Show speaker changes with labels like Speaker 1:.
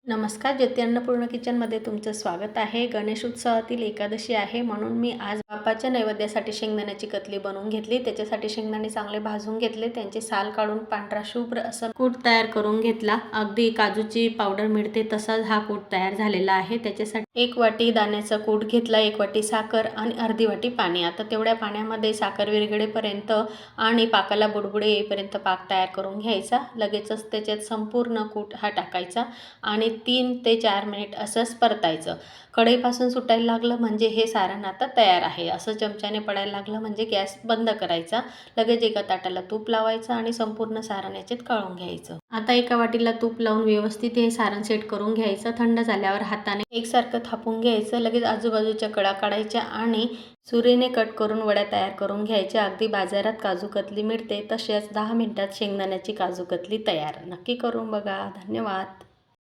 Speaker 1: नमस्कार, ज्योती अन्नपूर्ण किचनमध्ये तुमचं स्वागत आहे। गणेश उत्सवातील एकादशी आहे म्हणून मी आज बाप्पाच्या नैवेद्यासाठी शेंगदाण्याची कतली बनवून घेतली। त्याच्यासाठी शेंगदाणे चांगले भाजून घेतले, त्यांचे साल काढून पांढरा शुभ्र असं कूट तयार करून घेतला। अगदी काजूची पावडर मिळते तसाच हा कूट तयार झालेला आहे। त्याच्यासाठी 1 वाटी दाण्याचा कूट घेतला, 1 वाटी साखर आणि अर्धी वाटी पाणी। आता तेवढ्या पाण्यामध्ये साखर विरघळेपर्यंत आणि पाकाला बुडबुडे येईपर्यंत पाक तयार करून घ्यायचा। लगेचच त्याच्यात संपूर्ण कूट हा टाकायचा आणि 3 ते 4 मिनिट असंच परतायचं। कढईपासून सुटायला लागलं म्हणजे हे सारण आता तयार आहे। असं चमच्याने पडायला लागलं म्हणजे गॅस बंद करायचा। लगेच एका ताटाला तूप लावायचं आणि संपूर्ण सारण याच्यात काढून घ्यायचं। आता एका वाटीला तूप लावून व्यवस्थित हे सारण सेट करून घ्यायचं। थंड झाल्यावर हाताने एकसारखं थापून घ्यायचं। लगेच आजूबाजूच्या कडा काढायच्या आणि सुरीने कट करून वड्या तयार करून घ्यायच्या। अगदी बाजारात काजू कतली मिळते तशाच 10 मिनिटात शेंगदाण्याची काजू कतली तयार। नक्की करून बघा। धन्यवाद।